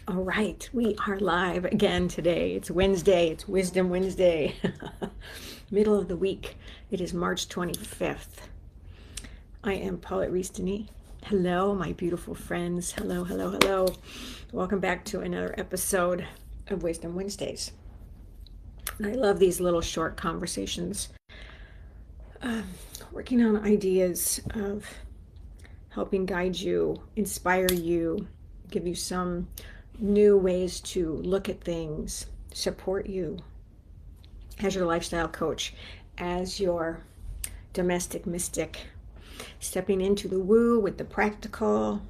All right, we are live again today. It's Wednesday, it's Wisdom Wednesday, middle of the week. It is March 25th. I am Paulette Rees-Denis. Hello, my beautiful friends. Hello, hello, hello. Welcome back to another episode of Wisdom Wednesdays. I love these little short conversations, working on ideas of helping guide you, inspire you, give you some new ways to look at things, support you as your lifestyle coach, as your domestic mystic, stepping into the woo with the practical,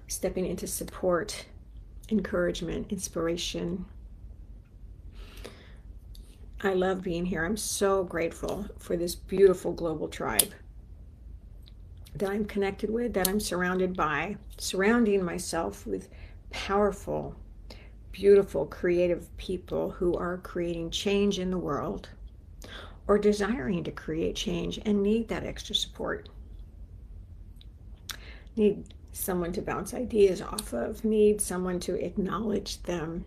stepping into support, encouragement, inspiration. I love being here. I'm so grateful for this beautiful global tribe that I'm connected with, that I'm surrounded by, surrounding myself with powerful, beautiful, creative people who are creating change in the world or desiring to create change and need that extra support. Need someone to bounce ideas off of, need someone to acknowledge them,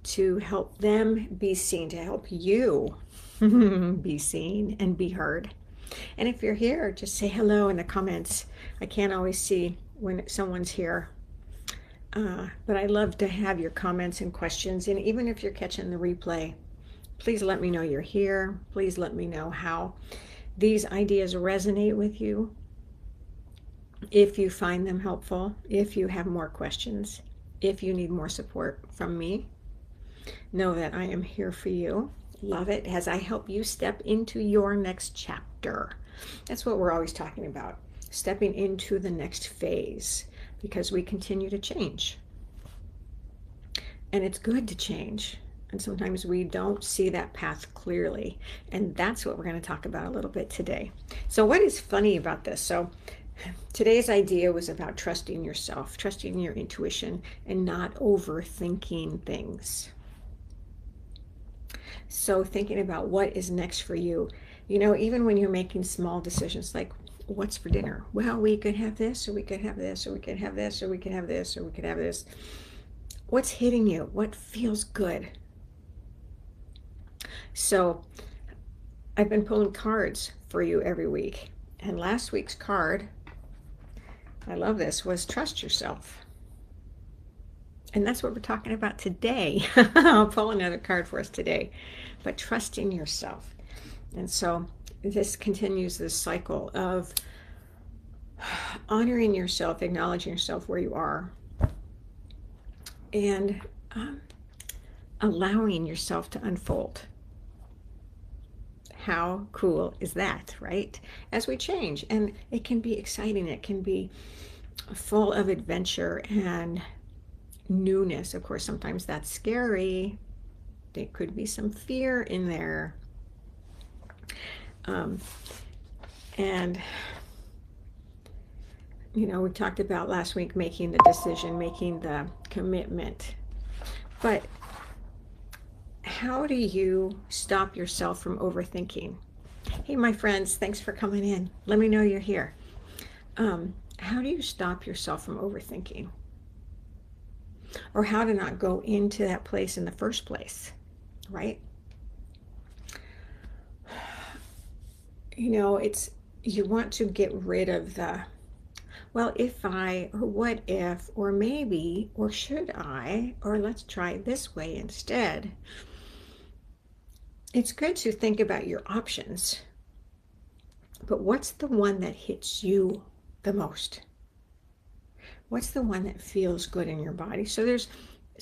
to help them be seen, to help you be seen and be heard. And if you're here, just say hello in the comments. I can't always see when someone's here. But I love to have your comments and questions. And even if you're catching the replay, please let me know you're here. Please let me know how these ideas resonate with you. If you find them helpful, if you have more questions, if you need more support from me, know that I am here for you. Love it as I help you step into your next chapter. That's what we're always talking about, stepping into the next phase, because we continue to change. And it's good to change. And sometimes we don't see that path clearly. And that's what we're going to talk about a little bit today. So what is funny about this? So today's idea was about trusting yourself, trusting your intuition, and not overthinking things. So thinking about what is next for you, even when you're making small decisions like what's for dinner? Well, we could have this, or we could have this, or we could have this, or we could have this, or we could have this. What's hitting you? What feels good? So I've been pulling cards for you every week. And last week's card, I love this, was trust yourself. And that's what we're talking about today. I'll pull another card for us today, but trusting yourself. And so this continues this cycle of honoring yourself, acknowledging yourself where you are, and allowing yourself to unfold. How cool is that, right? As we change, and it can be exciting, it can be full of adventure and newness. Of course, sometimes that's scary. There could be some fear in there. And we talked about last week making the decision, making the commitment. But how do you stop yourself from overthinking? Hey, my friends, thanks for coming in. Let me know you're here. How do you stop yourself from overthinking? Or how to not go into that place in the first place, right? It's, you want to get rid of the, well, if I, or what if, or maybe, or should I, or let's try it this way instead. It's good to think about your options, but what's the one that hits you the most? What's the one that feels good in your body? So there's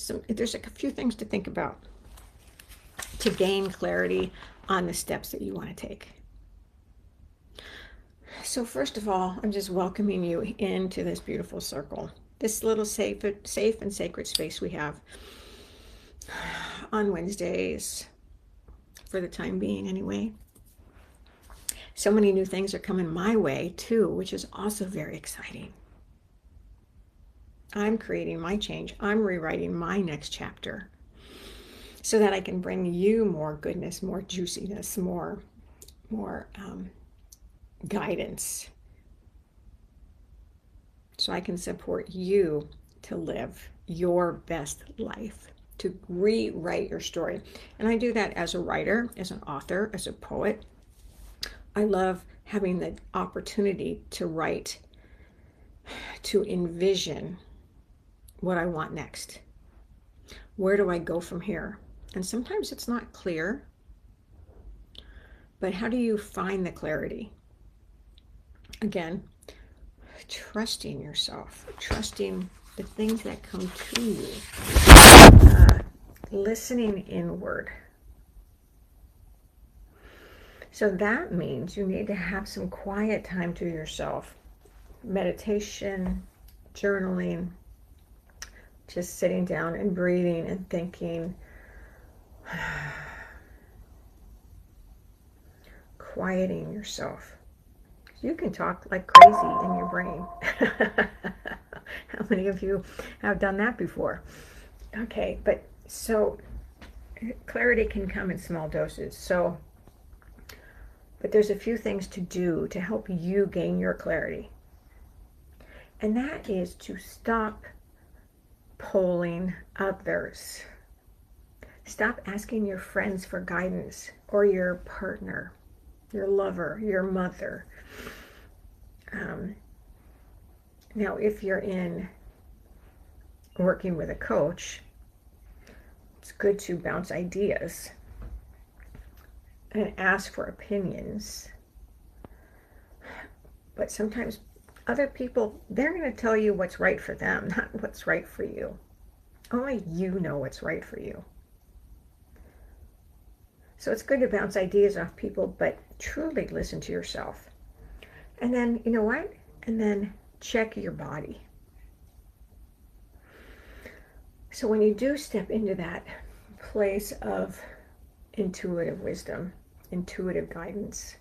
a few things to think about to gain clarity on the steps that you want to take. So first of all, I'm just welcoming you into this beautiful circle, this little safe and sacred space we have on Wednesdays, for the time being anyway. So many new things are coming my way too, which is also very exciting. I'm creating my change. I'm rewriting my next chapter so that I can bring you more goodness, more juiciness, more guidance, so I can support you to live your best life, to rewrite your story. And I do that as a writer, as an author, as a poet. I love having the opportunity to write, to envision what I want next. Where do I go from here? And sometimes it's not clear, but how do you find the clarity? Again, trusting yourself, trusting the things that come to you, listening inward. So that means you need to have some quiet time to yourself. Meditation, journaling, just sitting down and breathing and thinking. Quieting yourself. You can talk like crazy in your brain. How many of you have done that before? Okay, but so clarity can come in small doses. But there's a few things to do to help you gain your clarity. And that is to stop polling others. Stop asking your friends for guidance, or your partner, your lover, your mother. Now, if you're working with a coach, it's good to bounce ideas and ask for opinions. But sometimes other people, they're going to tell you what's right for them, not what's right for you. Only you know what's right for you. So it's good to bounce ideas off people, but truly listen to yourself. And then, you know what? And then check your body. So when you do step into that place of intuitive wisdom, intuitive guidance,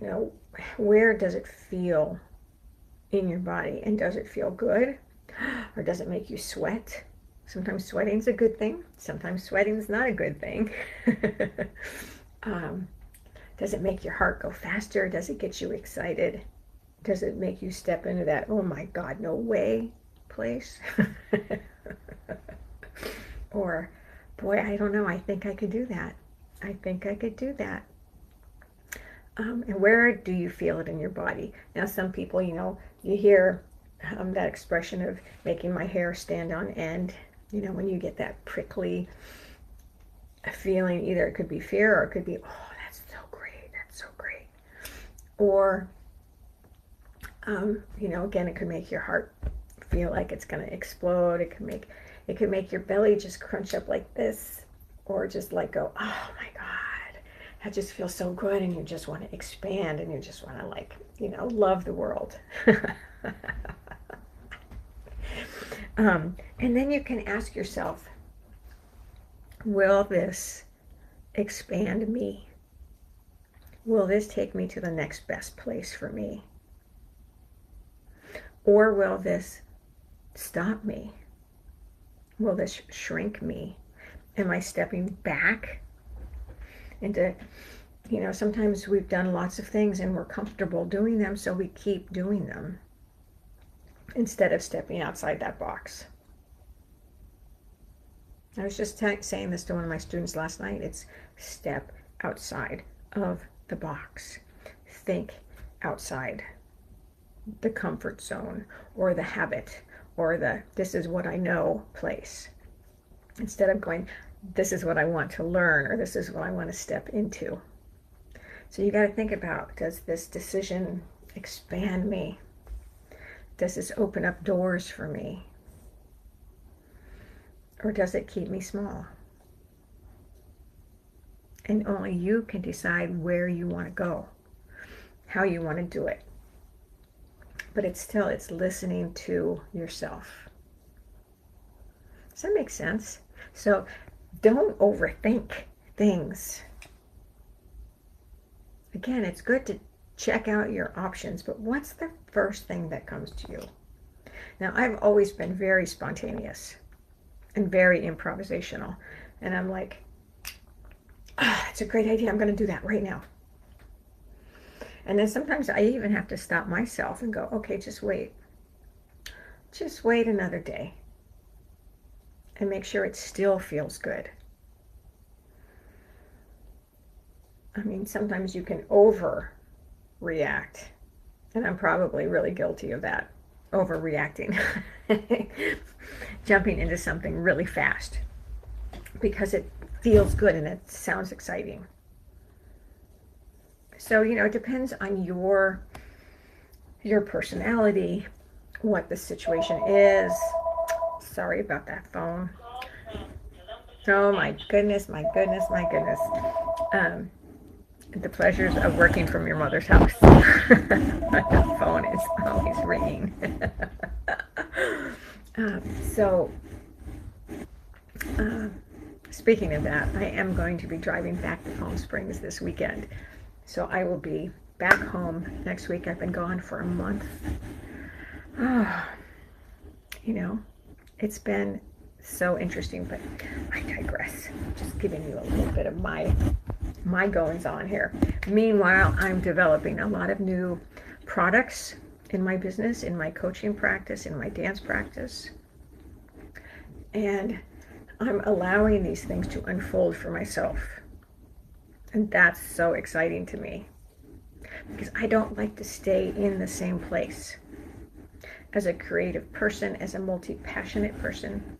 you know, where does it feel in your body? And does it feel good? Or does it make you sweat? Sometimes sweating is a good thing. Sometimes sweating is not a good thing. Does it make your heart go faster? Does it get you excited? Does it make you step into that, oh my God, no way place? Or, boy, I don't know, I think I could do that. I think I could do that. And where do you feel it in your body? Now, some people, you know, you hear that expression of making my hair stand on end. You know, when you get that prickly feeling, either it could be fear or it could be, oh, that's so great, that's so great. Or, you know, again, it could make your heart feel like it's going to explode. It could make your belly just crunch up like this, or just like go, oh my God, that just feels so good, and you just want to expand, and you just want to, like, you know, love the world. And then you can ask yourself, will this expand me? Will this take me to the next best place for me? Or will this stop me? Will this shrink me? Am I stepping back into, you know, sometimes we've done lots of things and we're comfortable doing them, so we keep doing them instead of stepping outside that box. I was just saying this to one of my students last night. It's step outside of the box. Think outside the comfort zone, or the habit, or the this is what I know place. Instead of going, this is what I want to learn, or this is what I want to step into. So you got to think about, does this decision expand me? Does this open up doors for me? Or does it keep me small? And only you can decide where you want to go, how you want to do it. But it's listening to yourself. Does that make sense? So don't overthink things. Again, it's good to check out your options, but what's the first thing that comes to you? Now, I've always been very spontaneous and very improvisational. And I'm like, it's a great idea. I'm going to do that right now. And then sometimes I even have to stop myself and go, okay, just wait. just wait another day and make sure it still feels good. I mean, sometimes you can overreact, and I'm probably really guilty of that, overreacting, jumping into something really fast because it feels good and it sounds exciting. So, it depends on your personality, what the situation is. Sorry about that phone. Oh my goodness, my goodness, my goodness. The pleasures of working from your mother's house. The phone is always ringing. Speaking of that, I am going to be driving back to Palm Springs this weekend. So I will be back home next week. I've been gone for a month. It's been so interesting, but I digress. Just giving you a little bit of my goings on here. Meanwhile, I'm developing a lot of new products in my business, in my coaching practice, in my dance practice. And I'm allowing these things to unfold for myself. And that's so exciting to me, because I don't like to stay in the same place. As a creative person, as a multi-passionate person,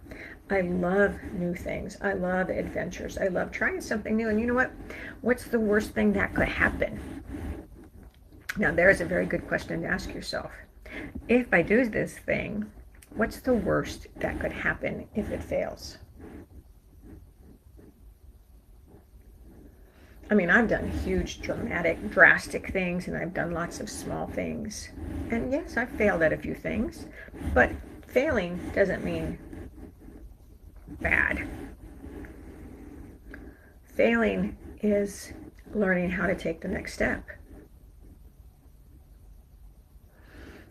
I love new things. I love adventures. I love trying something new. And you know what? What's the worst thing that could happen? Now, there's a very good question to ask yourself. If I do this thing, what's the worst that could happen if it fails? I mean, I've done huge, dramatic, drastic things, and I've done lots of small things. And yes, I've failed at a few things, but failing doesn't mean bad. Failing is learning how to take the next step.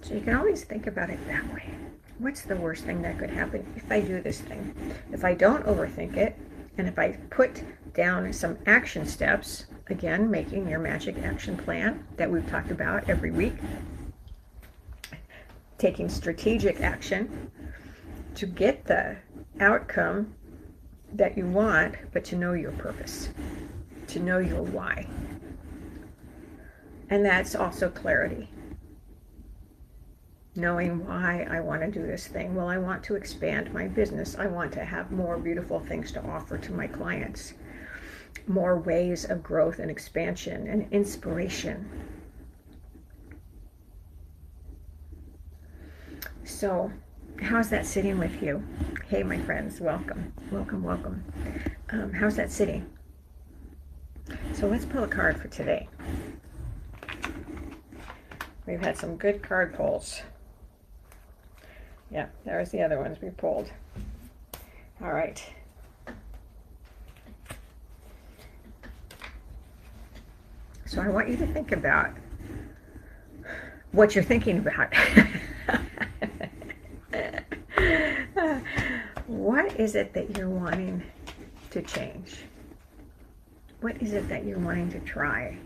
So you can always think about it that way. What's the worst thing that could happen if I do this thing? If I don't overthink it, and if I put down some action steps, again, making your magic action plan that we've talked about every week, taking strategic action to get the outcome that you want, but to know your purpose, to know your why. And that's also clarity. Knowing why I want to do this thing. Well, I want to expand my business. I want to have more beautiful things to offer to my clients. More ways of growth and expansion and inspiration. So, how's that sitting with you? Hey, my friends, welcome, welcome, welcome. How's that sitting? So let's pull a card for today. We've had some good card pulls. Yeah, there's the other ones we pulled. All right. So I want you to think about what you're thinking about. What is it that you're wanting to change? What is it that you're wanting to try?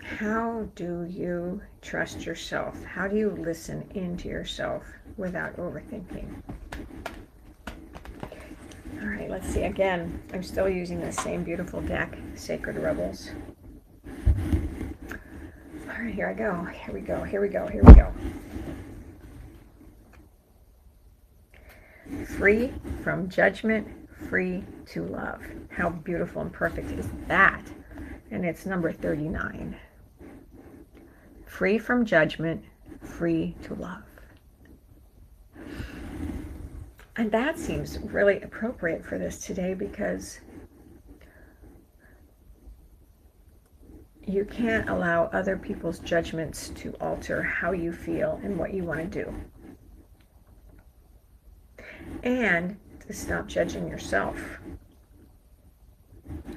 How do you trust yourself? How do you listen into yourself without overthinking? All right, let's see. Again, I'm still using the same beautiful deck, Sacred Rebels. All right, here I go. Here we go. Here we go. Here we go. Free from judgment, free to love. How beautiful and perfect is that? And it's number 39. Free from judgment, free to love. And that seems really appropriate for this today, because you can't allow other people's judgments to alter how you feel and what you want to do. And to stop judging yourself.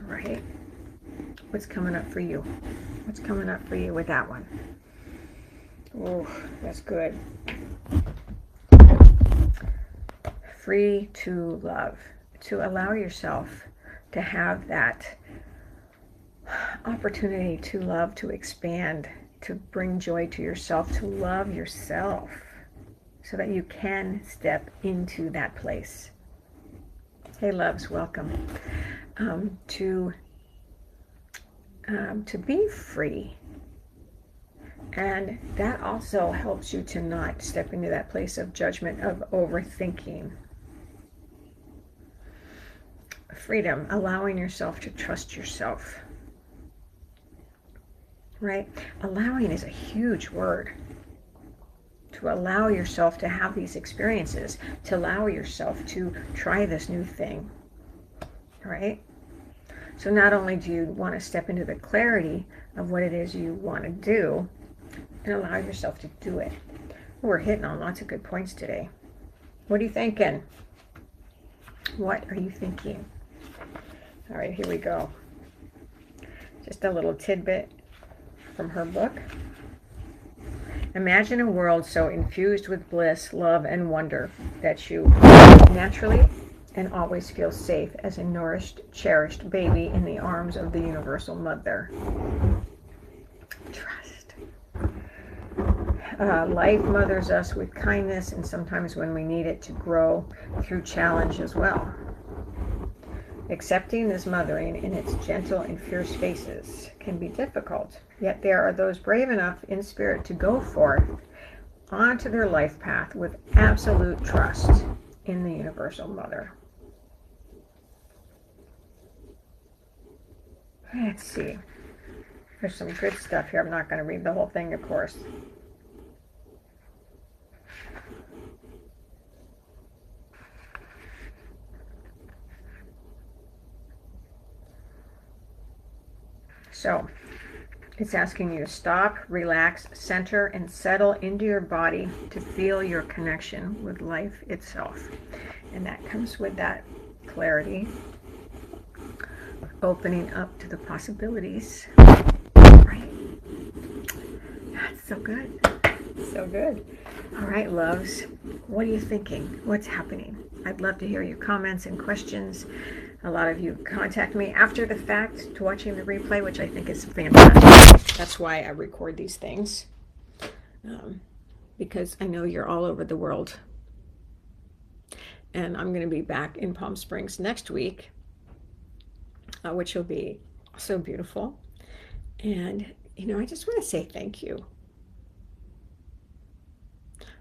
Right? What's coming up for you? What's coming up for you with that one? Oh, that's good. Free to love. To allow yourself to have that opportunity to love, to expand, to bring joy to yourself, to love yourself so that you can step into that place. Hey, loves, welcome. To be free. And that also helps you to not step into that place of judgment, of overthinking. Freedom, allowing yourself to trust yourself. Right? Allowing is a huge word. To allow yourself to have these experiences, to allow yourself to try this new thing. Right? So not only do you want to step into the clarity of what it is you want to do, and allow yourself to do it. We're hitting on lots of good points today. What are you thinking? What are you thinking? All right, here we go. Just a little tidbit from her book. Imagine a world so infused with bliss, love, and wonder that you naturally and always feel safe as a nourished, cherished baby in the arms of the universal mother. Trust. Life mothers us with kindness, and sometimes when we need it to grow through challenge as well. Accepting this mothering in its gentle and fierce phases can be difficult, yet there are those brave enough in spirit to go forth onto their life path with absolute trust in the universal mother. Let's see. There's some good stuff here. I'm not going to read the whole thing, of course. So, it's asking you to stop, relax, center, and settle into your body to feel your connection with life itself. And that comes with that clarity, opening up to the possibilities. Right? That's so good. So good. All right, loves. What are you thinking? What's happening? I'd love to hear your comments and questions. A lot of you contact me after the fact to watching the replay, which I think is fantastic. That's why I record these things, because I know you're all over the world. And I'm going to be back in Palm Springs next week, which will be so beautiful. And, I just want to say thank you.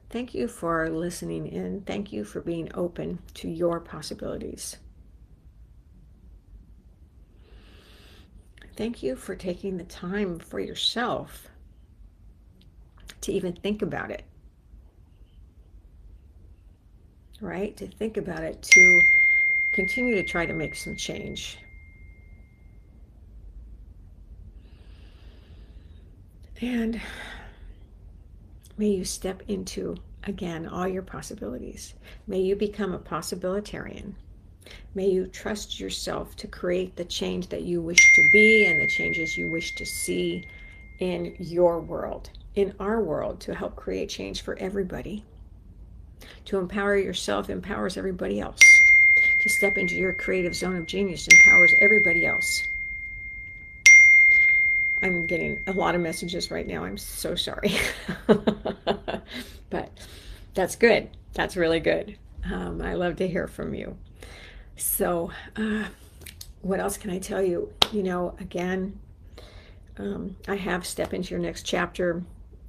Thank you for listening in. Thank you for being open to your possibilities. Thank you for taking the time for yourself to even think about it. Right? To think about it, to continue to try to make some change. And may you step into, again, all your possibilities. May you become a possibilitarian. May you trust yourself to create the change that you wish to be and the changes you wish to see in your world, in our world, to help create change for everybody. To empower yourself empowers everybody else. To step into your creative zone of genius empowers everybody else. I'm getting a lot of messages right now. I'm so sorry. But that's good. That's really good. I love to hear from you. So what else can I tell you? Again, I have Step Into Your Next Chapter,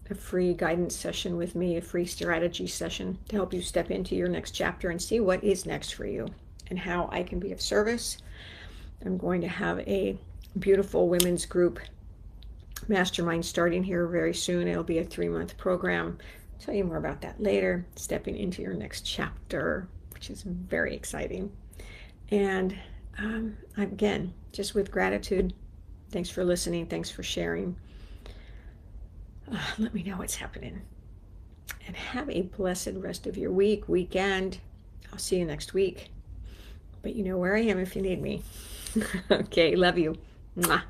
a free guidance session with me, a free strategy session to help you step into your next chapter and see what is next for you and how I can be of service. I'm going to have a beautiful women's group mastermind starting here very soon. It'll be a 3-month program. I'll tell you more about that later. Stepping into your next chapter, which is very exciting. And again, just with gratitude, thanks for listening. Thanks for sharing. Let me know what's happening. And have a blessed rest of your weekend. I'll see you next week. But you know where I am if you need me. Okay, love you. Mwah.